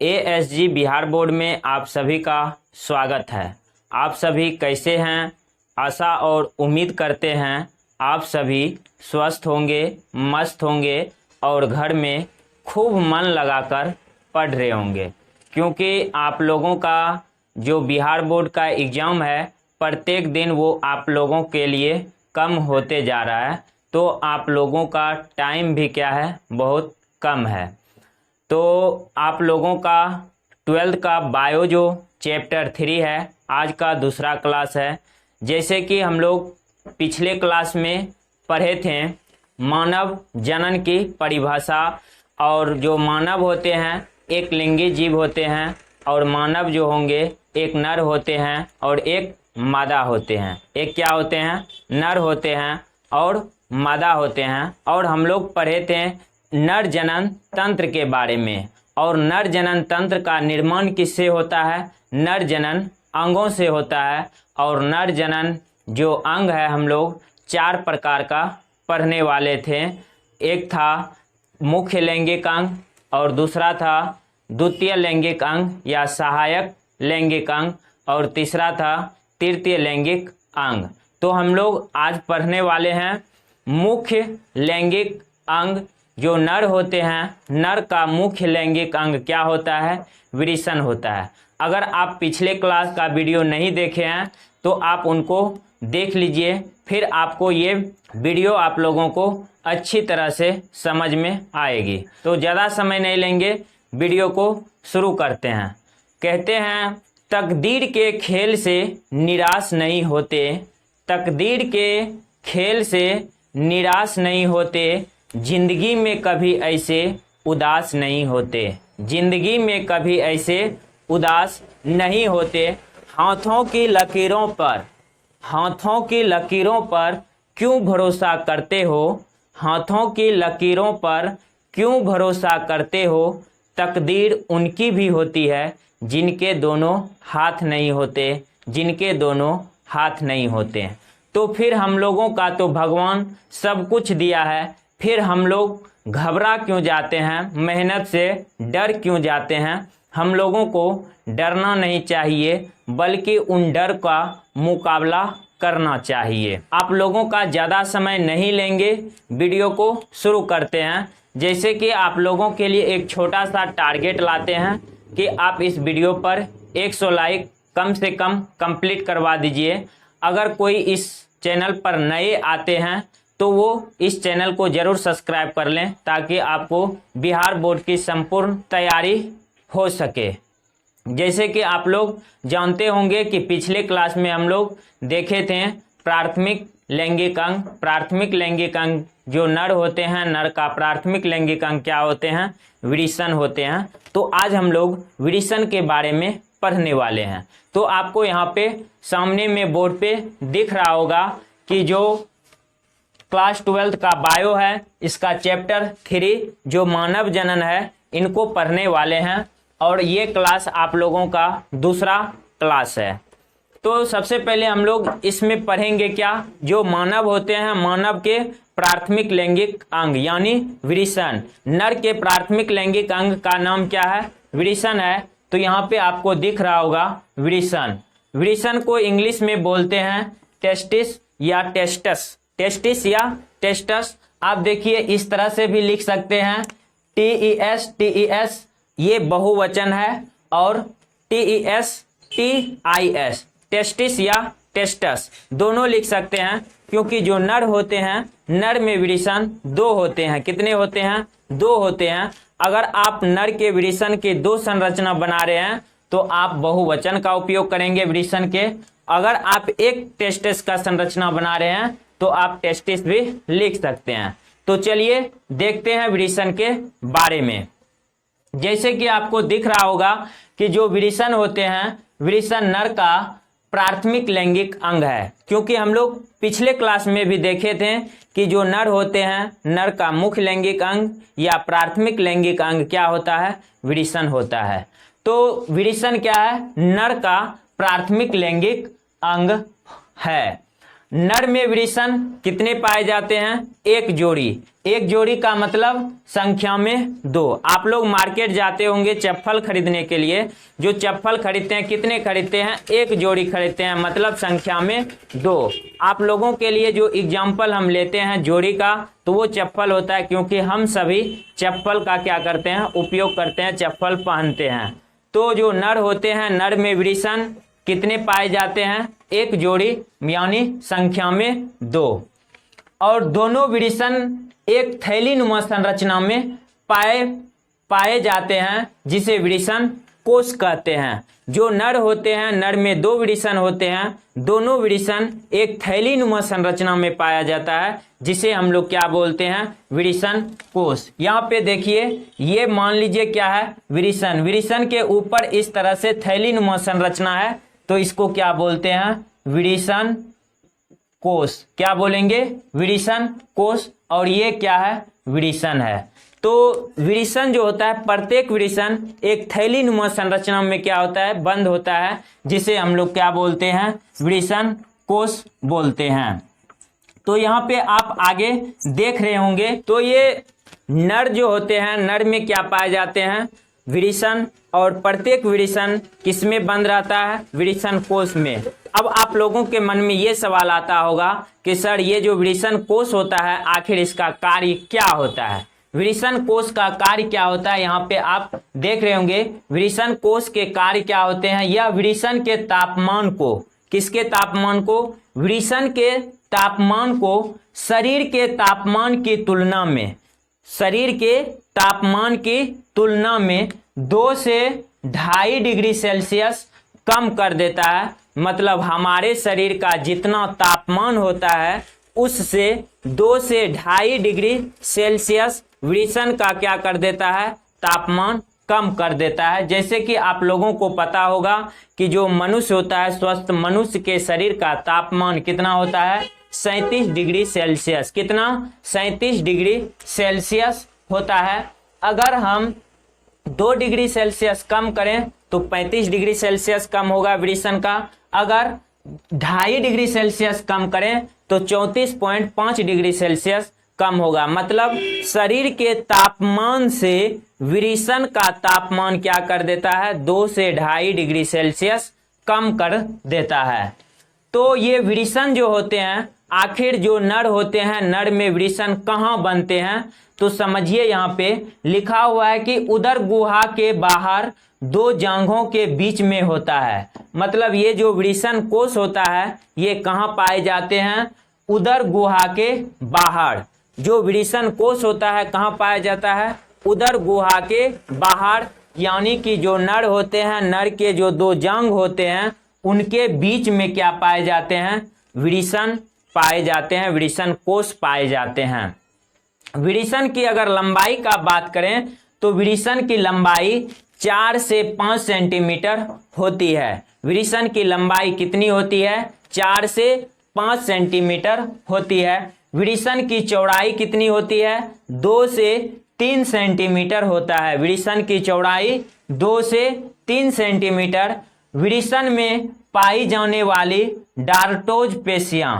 ASG Bihar board में आप सभी का स्वागत है। आप सभी कैसे हैं? आशा और उम्मीद करते हैं आप सभी स्वस्थ होंगे, मस्त होंगे और घर में खूब मन लगाकर पढ़ रहे होंगे, क्योंकि आप लोगों का जो बिहार बोर्ड का एग्ज़ाम है प्रत्येक दिन वो आप लोगों के लिए कम होते जा रहा है। तो आप लोगों का टाइम भी क्या है, बहुत कम है। तो आप लोगों का 12th का बायो जो चैप्टर 3 है, आज का दूसरा क्लास है। जैसे कि हम लोग पिछले क्लास में पढ़े थे मानव जनन की परिभाषा, और जो मानव होते हैं एक लिंगी जीव होते हैं, और मानव जो होंगे एक नर होते हैं और एक मादा होते हैं। एक क्या होते हैं? नर होते हैं और मादा होते हैं। और हम लोग पढ़े थे नर जनन तंत्र के बारे में, और नर जनन तंत्र का निर्माण किससे होता है? नर जनन अंगों से होता है। और नर जनन जो अंग है हम लोग 4 प्रकार का पढ़ने वाले थे। एक था मुख्य लैंगिक अंग, और दूसरा था द्वितीय लैंगिक अंग या सहायक लैंगिक अंग, और तीसरा था तृतीय लैंगिक अंग। तो हम लोग आज पढ़ने वाले हैं मुख्य लैंगिक अंग। जो नर होते हैं, नर का मुख्य लैंगिक अंग क्या होता है? विरेचन होता है। अगर आप पिछले क्लास का वीडियो नहीं देखे हैं तो आप उनको देख लीजिए, फिर आपको ये वीडियो आप लोगों को अच्छी तरह से समझ में आएगी। तो ज़्यादा समय नहीं लेंगे, वीडियो को शुरू करते हैं। कहते हैं तकदीर के खेल से निराश नहीं होते, तकदीर के खेल से निराश नहीं होते, जिंदगी में कभी ऐसे उदास नहीं होते, जिंदगी में कभी ऐसे उदास नहीं होते। हाथों की लकीरों पर, हाथों की लकीरों पर क्यों भरोसा करते हो, हाथों की लकीरों पर क्यों भरोसा करते हो। तकदीर उनकी भी होती है जिनके दोनों हाथ नहीं होते, जिनके दोनों हाथ नहीं होते। तो फिर हम लोगों का तो भगवान सब कुछ दिया है, फिर हम लोग घबरा क्यों जाते हैं, मेहनत से डर क्यों जाते हैं? हम लोगों को डरना नहीं चाहिए, बल्कि उन डर का मुकाबला करना चाहिए। आप लोगों का ज़्यादा समय नहीं लेंगे, वीडियो को शुरू करते हैं। जैसे कि आप लोगों के लिए एक छोटा सा टारगेट लाते हैं कि आप इस वीडियो पर 100 लाइक कम से कम कंप्लीट करवा दीजिए। अगर कोई इस चैनल पर नए आते हैं तो वो इस चैनल को ज़रूर सब्सक्राइब कर लें, ताकि आपको बिहार बोर्ड की संपूर्ण तैयारी हो सके। जैसे कि आप लोग जानते होंगे कि पिछले क्लास में हम लोग देखे थे प्राथमिक लैंगिक अंग। प्राथमिक लैंगिक अंग जो नर होते हैं, नर का प्राथमिक लैंगिक अंग क्या होते हैं? विरेचन होते हैं। तो आज हम लोग विरेचन के बारे में पढ़ने वाले हैं। तो आपको यहाँ पे सामने में बोर्ड पे दिख रहा होगा कि जो क्लास 12th का बायो है, इसका चैप्टर 3 जो मानव जनन है, इनको पढ़ने वाले हैं। और ये क्लास आप लोगों का दूसरा क्लास है। तो सबसे पहले हम लोग इसमें पढ़ेंगे क्या? जो मानव होते हैं, मानव के प्राथमिक लैंगिक अंग यानी विरेचन। नर के प्राथमिक लैंगिक अंग का नाम क्या है? विरेचन है। तो यहाँ पे आपको दिख रहा होगा विरेचन। विरेचन को इंग्लिश में बोलते हैं टेस्टिस या टेस्टस, टेस्टिस या टेस्टस। आप देखिए इस तरह से भी लिख सकते हैं TES, TES ये बहुवचन है, और TES, TIS टेस्टिस या टेस्टस दोनों लिख सकते हैं। क्योंकि जो नर होते हैं, नर में विरेचन 2 होते हैं। कितने होते हैं? 2 होते हैं। अगर आप नर के विरेचन के 2 संरचना बना रहे हैं तो आप बहुवचन का उपयोग करेंगे विरेचन के। अगर आप एक टेस्टिस का संरचना बना रहे हैं तो आप टेस्टिस भी लिख सकते हैं। तो चलिए देखते हैं विरेचन के बारे में। जैसे कि आपको दिख रहा होगा कि जो विरेचन होते हैं, विरेचन नर का प्राथमिक लैंगिक अंग है। क्योंकि हम लोग पिछले क्लास में भी देखे थे कि जो नर होते हैं, नर का मुख्य लैंगिक अंग या प्राथमिक लैंगिक अंग क्या होता है? विरेचन होता है। तो विरेचन क्या है? नर का प्राथमिक लैंगिक अंग है। नर में वृषण कितने पाए जाते हैं? एक जोड़ी। एक जोड़ी का मतलब संख्या में 2। आप लोग मार्केट जाते होंगे चप्पल खरीदने के लिए, जो चप्पल खरीदते हैं कितने खरीदते हैं? एक जोड़ी खरीदते हैं, मतलब संख्या में 2। आप लोगों के लिए जो एग्जाम्पल हम लेते हैं जोड़ी का, तो वो चप्पल होता है, क्योंकि हम सभी चप्पल का क्या करते हैं? उपयोग करते हैं, चप्पल पहनते हैं। तो जो नर होते हैं, नर में वृषण कितने पाए जाते हैं? एक जोड़ी, यानी संख्या में 2। और दोनों वृषण एक थैलीनुमा संरचना में पाए जाते हैं, जिसे वृषण कोष कहते हैं। जो नर होते हैं, नर में 2 वृषण होते हैं, दोनों वृषण एक थैलीनुमा संरचना में पाया जाता है, जिसे हम लोग क्या बोलते हैं? वृषण कोष। यहाँ पे देखिए, ये मान लीजिए क्या है? वृषण। वृषण के ऊपर इस तरह से थैलीनुमा संरचना है, तो इसको क्या बोलते हैं? वृषण कोष। क्या बोलेंगे? वृषण कोष। और ये क्या है? वृषण है। तो वृषण जो होता है, प्रत्येक वृषण एक थैलीनुमा संरचना में क्या होता है? बंद होता है, जिसे हम लोग क्या बोलते हैं? वृषण कोष बोलते हैं। तो यहाँ पे आप आगे देख रहे होंगे, तो ये नर जो होते हैं, नर में क्या पाए जाते हैं? वृषण। और प्रत्येक वृषण किसमें बंद रहता है? वृषण कोष में। अब आप लोगों के मन में ये सवाल आता होगा कि सर, ये जो वृषण कोष होता है, आखिर इसका कार्य क्या होता है? वृषण कोष का कार्य क्या होता है? यहाँ पे आप देख रहे होंगे, वृषण कोष के कार्य क्या होते हैं? यह वृषण के तापमान को, किसके तापमान को? वृषण के तापमान को शरीर के तापमान की तुलना में, शरीर के तापमान की तुलना में 2 से 2.5 डिग्री सेल्सियस कम कर देता है। मतलब हमारे शरीर का जितना तापमान होता है, उससे 2 से 2.5 डिग्री सेल्सियस वृषण का क्या कर देता है? तापमान कम कर देता है। जैसे कि आप लोगों को पता होगा कि जो मनुष्य होता है, स्वस्थ मनुष्य के शरीर का तापमान कितना होता है? 37 डिग्री सेल्सियस। कितना? 37 डिग्री सेल्सियस होता है। अगर हम 2 डिग्री सेल्सियस कम करें तो 35 डिग्री सेल्सियस कम होगा वृषण का। अगर 2.5 डिग्री सेल्सियस कम करें तो 34.5 डिग्री सेल्सियस कम होगा। मतलब शरीर के तापमान से वृषण का तापमान क्या कर देता है? 2 से 2.5 डिग्री सेल्सियस कम कर देता है। तो ये वृषण जो होते हैं, आखिर जो नर होते हैं, नर में वृषण कहाँ बनते हैं? तो समझिए, यहाँ पे लिखा हुआ है कि उदर गुहा के बाहर 2 जांघों के बीच में होता है। मतलब ये जो वृषण कोष होता है, ये कहाँ पाए जाते हैं? उदर गुहा के बाहर। जो वृषण कोष होता है कहाँ पाया जाता है? उदर गुहा के बाहर। यानी कि जो नर होते हैं, नर के जो 2 जांघ होते हैं, उनके बीच में क्या पाए जाते हैं? वृषण पाए जाते हैं, वृषण कोष पाए जाते हैं। वृषण की अगर लंबाई का बात करें तो वृषण की लंबाई 4 से 5 सेंटीमीटर होती है। वृषण की लंबाई कितनी होती है? 4 से 5 सेंटीमीटर होती है। वृषण की चौड़ाई कितनी होती है? 2 से 3 सेंटीमीटर होता है। वृषण की चौड़ाई 2 से 3 सेंटीमीटर। वृषण में पाई जाने वाली डार्टोज पेशियां,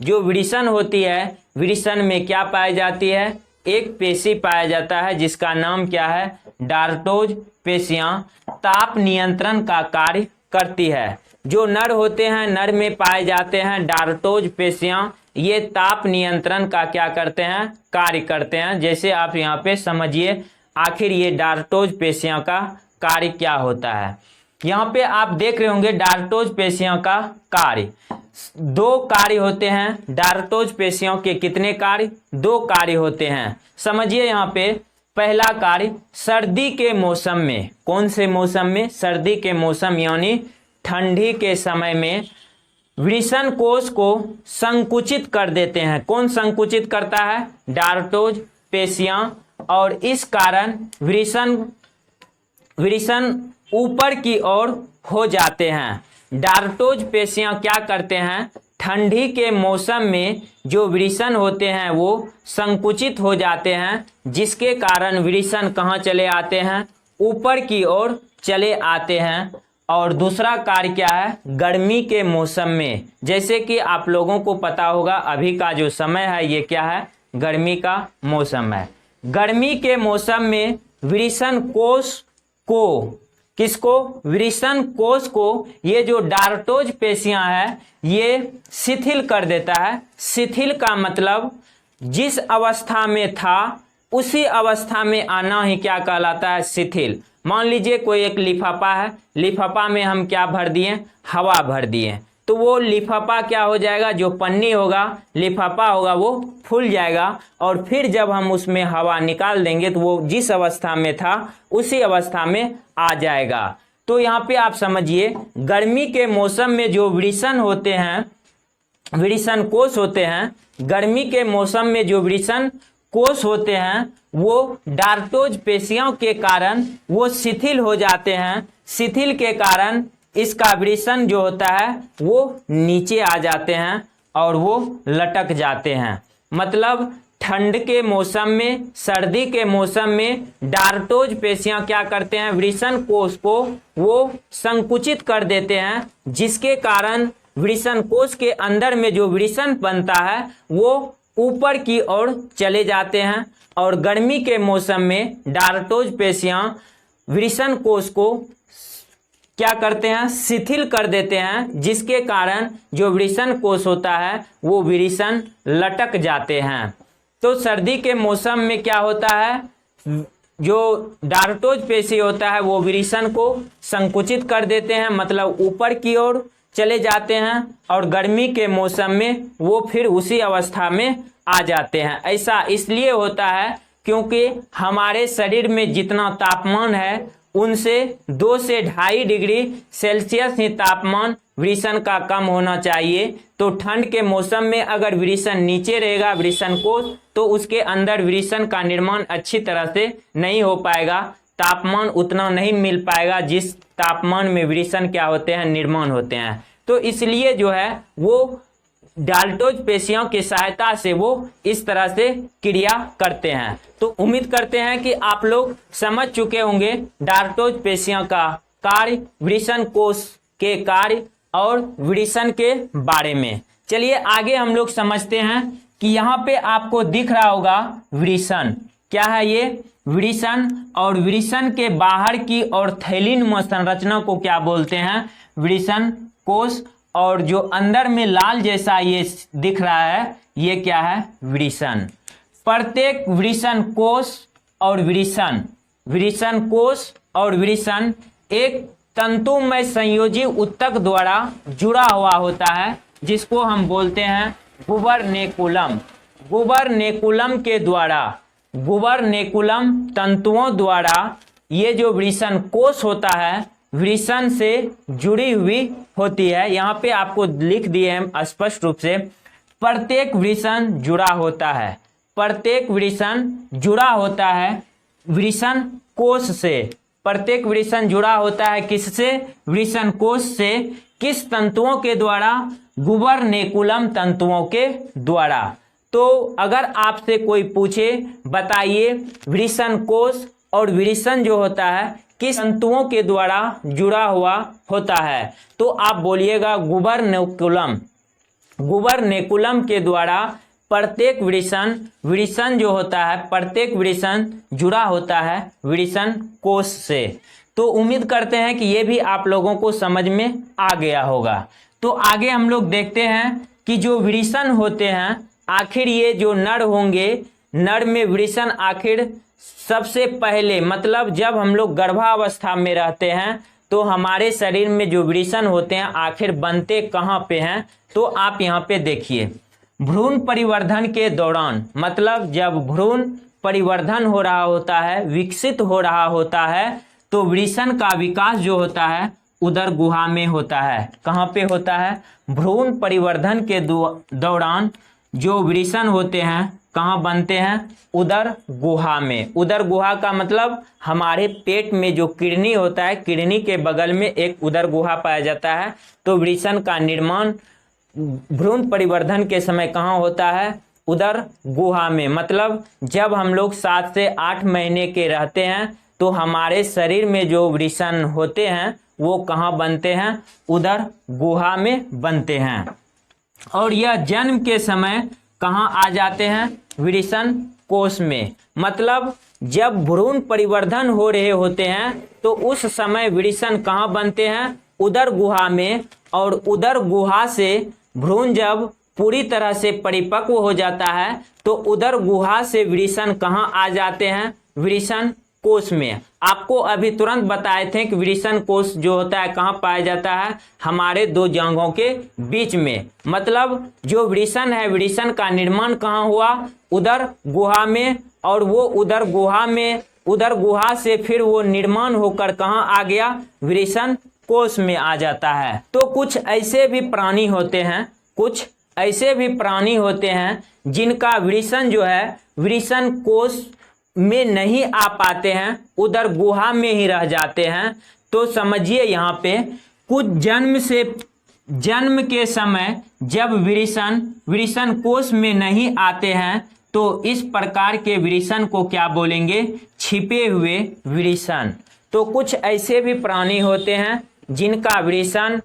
जो वृषण होती है, वृषण में क्या पाई जाती है? एक पेशी पाया जाता है, जिसका नाम क्या है? डार्टोज पेशियां। ताप नियंत्रण का कार्य करती है। जो नर होते हैं, नर में पाए जाते हैं डार्टोज पेशियां, ये ताप नियंत्रण का क्या करते हैं? कार्य करते हैं। जैसे आप यहाँ पे समझिए, आखिर ये डार्टोज पेशियां का कार्य क्या होता है। यहाँ पे आप देख रहे होंगे डार्टोज पेशियों का कार्य। 2 कार्य होते हैं डार्टोज पेशियों के। कितने कार्य? 2 कार्य होते हैं। समझिए यहाँ पे, पहला कार्य, सर्दी के मौसम में। कौन से मौसम में? सर्दी के मौसम, यानी ठंडी के समय में वृषण कोष को संकुचित कर देते हैं। कौन संकुचित करता है? डार्टोज पेशियां। और इस कारण वृषण ऊपर की ओर हो जाते हैं। डार्टोज पेशियां क्या करते हैं? ठंडी के मौसम में जो वृषण होते हैं वो संकुचित हो जाते हैं, जिसके कारण वृषण कहाँ चले आते हैं? ऊपर की ओर चले आते हैं। और दूसरा कार्य क्या है, गर्मी के मौसम में। जैसे कि आप लोगों को पता होगा अभी का जो समय है ये क्या है, गर्मी का मौसम है। गर्मी के मौसम में वृषण कोष को, किसको, वृषण कोष को ये जो डार्टोज पेशियां हैं ये शिथिल कर देता है। शिथिल का मतलब जिस अवस्था में था उसी अवस्था में आना ही क्या कहलाता है, शिथिल। मान लीजिए कोई एक लिफाफा है, लिफाफा में हम क्या भर दिए, हवा भर दिए, तो वो लिफाफा क्या हो जाएगा, जो पन्नी होगा, लिफाफा होगा, वो फूल जाएगा और फिर जब हम उसमें हवा निकाल देंगे तो वो जिस अवस्था में था उसी अवस्था में आ जाएगा। तो यहाँ पे आप समझिए गर्मी के मौसम में जो वृषण होते हैं, वृषण कोष होते हैं, गर्मी के मौसम में जो वृषण कोष होते हैं वो डार्टोज पेशियों के कारण वो शिथिल हो जाते हैं। शिथिल के कारण इसका वृषण जो होता है वो नीचे आ जाते हैं और वो लटक जाते हैं। मतलब ठंड के मौसम में, सर्दी के मौसम में डार्टोज पेशियां क्या करते हैं, वृषण कोष को वो संकुचित कर देते हैं, जिसके कारण वृषण कोष के अंदर में जो वृषण बनता है वो ऊपर की ओर चले जाते हैं। और गर्मी के मौसम में डार्टोज पेशियां वृषण कोष को क्या करते हैं, शिथिल कर देते हैं, जिसके कारण जो वृषण कोष होता है वो वृषण लटक जाते हैं। तो सर्दी के मौसम में क्या होता है, जो डार्टोज पेशी होता है वो वृषण को संकुचित कर देते हैं, मतलब ऊपर की ओर चले जाते हैं, और गर्मी के मौसम में वो फिर उसी अवस्था में आ जाते हैं। ऐसा इसलिए होता है क्योंकि हमारे शरीर में जितना तापमान है उनसे 2 से 2.5 डिग्री सेल्सियस ही तापमान वृषण का कम होना चाहिए। तो ठंड के मौसम में अगर वृषण नीचे रहेगा, वृषण कोष, तो उसके अंदर वृषण का निर्माण अच्छी तरह से नहीं हो पाएगा, तापमान उतना नहीं मिल पाएगा जिस तापमान में वृषण क्या होते हैं, निर्माण होते हैं। तो इसलिए जो है वो डाल्टोज पेशियों की सहायता से वो इस तरह से क्रिया करते हैं। तो उम्मीद करते हैं कि आप लोग समझ चुके होंगे डाल्टोज पेशियों का कार्य, वृषण कोष के कार्य और वृषण के बारे में। चलिए आगे हम लोग समझते हैं कि यहाँ पे आपको दिख रहा होगा वृषण, क्या है ये, वृषण। और वृषण के बाहर की और थैलीन संरचना को क्या बोलते हैं, वृषण कोष। और जो अंदर में लाल जैसा ये दिख रहा है ये क्या है, वृषण। प्रत्येक वृषण कोष और वृषण कोष और वृषण एक तंतुमय संयोजी ऊतक द्वारा जुड़ा हुआ होता है, जिसको हम बोलते हैं गुबरनेकुलम। गुबरनेकुलम तंतुओं द्वारा ये जो वृषण कोष होता है वृषण से जुड़ी हुई होती है। यहाँ पे आपको लिख दिए हैं स्पष्ट रूप से, प्रत्येक वृषण जुड़ा होता है, प्रत्येक वृषण जुड़ा होता है वृषण कोष से। प्रत्येक वृषण जुड़ा होता है किससे, वृषण कोष से। किस तंतुओं के द्वारा, गुबरनेकुलम तंतुओं के द्वारा। तो अगर आपसे कोई पूछे बताइए वृषण कोष और वृषण जो होता है किस तंतुओं के द्वारा जुड़ा हुआ होता है, तो आप बोलिएगा गुबरनेकुलम के द्वारा प्रत्येक वृषण जो होता है, प्रत्येक वृषण जुड़ा होता है वृषण कोष से। तो उम्मीद करते हैं कि ये भी आप लोगों को समझ में आ गया होगा। तो आगे हम लोग देखते हैं कि जो वृषण होते हैं आखिर ये जो नर होंगे, नर में वृषण आखिर सबसे पहले, मतलब जब हम लोग गर्भावस्था में रहते हैं तो हमारे शरीर में जो वृषण होते हैं आखिर बनते कहाँ पे हैं, तो आप यहाँ पे देखिए भ्रूण परिवर्धन के दौरान, मतलब जब भ्रूण परिवर्धन हो रहा होता है, विकसित हो रहा होता है, तो वृषण का विकास जो होता है उदर गुहा में होता है। कहाँ पे होता है, भ्रूण परिवर्धन के दौरान जो वृषण होते हैं कहाँ बनते हैं, उदर गुहा में। उदर गुहा का मतलब हमारे पेट में जो किडनी होता है, किडनी के बगल में एक उदर गुहा पाया जाता है। तो वृषण का निर्माण भ्रूण परिवर्धन के समय कहाँ होता है, उदर गुहा में। मतलब जब हम लोग 7 से 8 महीने के रहते हैं तो हमारे शरीर में जो वृषण होते हैं वो कहाँ बनते हैं, उदर गुहा में बनते हैं। और यह जन्म के समय कहाँ आ जाते हैं, विरेचन कोश में। मतलब जब भ्रूण परिवर्धन हो रहे होते हैं तो उस समय विरेचन कहाँ बनते हैं, उदर गुहा में। और उदर गुहा से भ्रूण जब पूरी तरह से परिपक्व हो जाता है तो उदर गुहा से विरेचन कहाँ आ जाते हैं, विरेचन कोश में। आपको अभी तुरंत बताए थे कि विरेचन कोश जो होता है कहाँ पाया जाता है, हमारे दो जांघों के बीच में। मतलब जो विरेचन है, विरेचन का निर्माण कहाँ हुआ, उदर गुहा में। और वो उदर गुहा में, उदर गुहा से फिर वो निर्माण होकर कहाँ आ गया, विरेचन कोश में आ जाता है। तो कुछ ऐसे भी प्राणी होते हैं, कुछ ऐसे भी प्राणी होते हैं जिनका विरेचन जो है विरेचन कोश में नहीं आ पाते हैं, उदर गुहा में ही रह जाते हैं। तो समझिए यहाँ पे कुछ जन्म के समय जब विरेचन कोश में नहीं आते हैं तो इस प्रकार के विरेचन को क्या बोलेंगे, छिपे हुए विरेचन। तो कुछ ऐसे भी प्राणी होते हैं जिनका विरेचन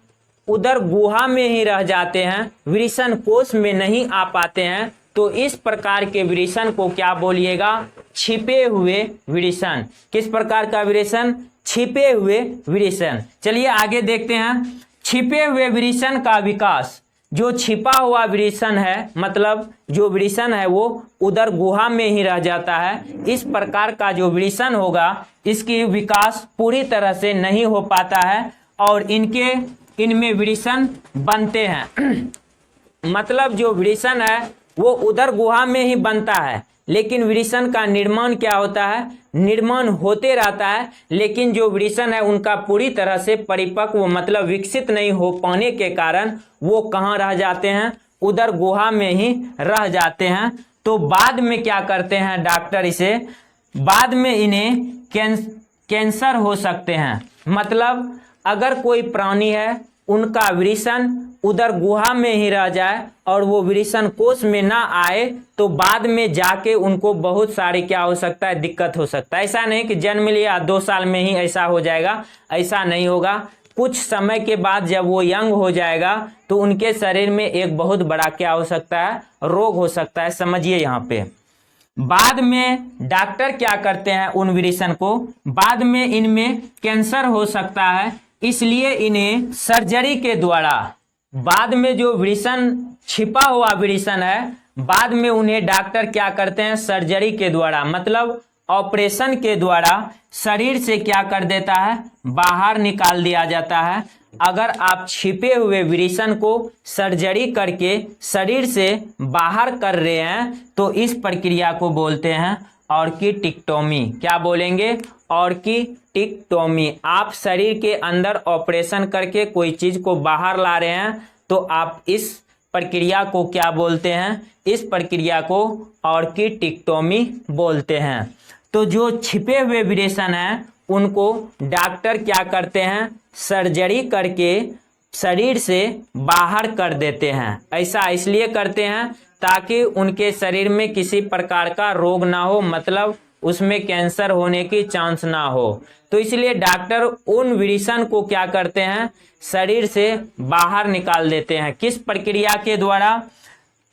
उदर गुहा में ही रह जाते हैं, विरेचन कोश में नहीं आ पाते हैं। तो इस प्रकार के विरेचन को क्या बोलिएगा, छिपे हुए विरेचन। किस प्रकार का विरेचन, छिपे हुए विरेचन। चलिए आगे देखते हैं। छिपे हुए विरेचन का विकास, जो छिपा हुआ विरेचन है, मतलब जो विरेचन है वो उदर गुहा में ही रह जाता है, इस प्रकार का जो विरेचन होगा इसकी विकास पूरी तरह से नहीं हो पाता है और इनमें विरेचन बनते हैं। मतलब जो विरेचन है वो उदर गुहा में ही बनता है, लेकिन विरेचन का निर्माण क्या होता है, निर्माण होते रहता है, लेकिन जो विरेचन है उनका पूरी तरह से परिपक्व मतलब विकसित नहीं हो पाने के कारण वो कहाँ रह जाते हैं, उदर गुहा में ही रह जाते हैं। तो बाद में क्या करते हैं डॉक्टर, इसे बाद में इन्हें कैंसर हो सकते हैं। मतलब अगर कोई प्राणी है उनका विरेचन उदर गुहा में ही रह जाए और वो विरेचन कोश में ना आए तो बाद में जाके उनको बहुत सारी क्या हो सकता है, दिक्कत हो सकता है। ऐसा नहीं कि जन्म लिया 2 साल में ही ऐसा हो जाएगा, ऐसा नहीं होगा। कुछ समय के बाद जब वो यंग हो जाएगा तो उनके शरीर में एक बहुत बड़ा क्या हो सकता है, रोग हो सकता है। समझिए यहाँ पे बाद में डॉक्टर क्या करते हैं, उन विरेचन को बाद में इनमें कैंसर हो सकता है, इसलिए इन्हें सर्जरी के द्वारा बाद में जो विरेचन छिपा हुआ विरेचन है बाद में उन्हें डॉक्टर क्या करते हैं, सर्जरी के द्वारा मतलब ऑपरेशन के द्वारा शरीर से क्या कर देता है, बाहर निकाल दिया जाता है। अगर आप छिपे हुए विरेचन को सर्जरी करके शरीर से बाहर कर रहे हैं तो इस प्रक्रिया को बोलते हैं ऑर्किटेक्टोमी। क्या बोलेंगे, ऑर्किटेक्टोमी। आप शरीर के अंदर ऑपरेशन करके कोई चीज को बाहर ला रहे हैं तो आप इस प्रक्रिया को क्या बोलते हैं, इस प्रक्रिया को ऑर्किटेक्टोमी बोलते हैं। तो जो छिपे हुए विरेचन हैं उनको डॉक्टर क्या करते हैं, सर्जरी करके शरीर से बाहर कर देते हैं। ऐसा इसलिए करते हैं ताकि उनके शरीर में किसी प्रकार का रोग ना हो, मतलब उसमें कैंसर होने की चांस ना हो। तो इसलिए डॉक्टर उन विरेचन को क्या करते हैं, शरीर से बाहर निकाल देते हैं। किस प्रक्रिया के द्वारा,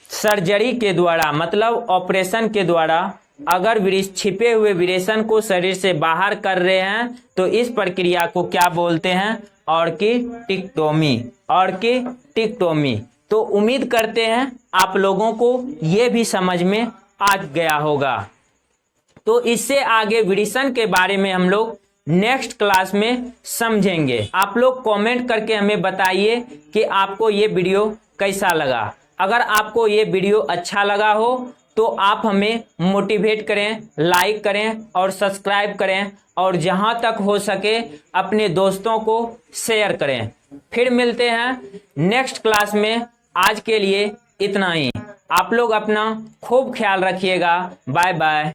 सर्जरी के द्वारा मतलब ऑपरेशन के द्वारा। अगर छिपे हुए विरेचन को शरीर से बाहर कर रहे हैं तो इस प्रक्रिया को क्या बोलते हैं, ऑर्किटेक्टोमी। ऑर्किटेक्टोमी। तो उम्मीद करते हैं आप लोगों को ये भी समझ में आ गया होगा। तो इससे आगे विरेचन के बारे में हम लोग नेक्स्ट क्लास में समझेंगे। आप लोग कमेंट करके हमें बताइए कि आपको ये वीडियो कैसा लगा। अगर आपको ये वीडियो अच्छा लगा हो तो आप हमें मोटिवेट करें, लाइक करें और सब्सक्राइब करें और जहां तक हो सके अपने दोस्तों को शेयर करें। फिर मिलते हैं नेक्स्ट क्लास में। आज के लिए इतना ही। आप लोग अपना खूब ख्याल रखिएगा। Bye bye.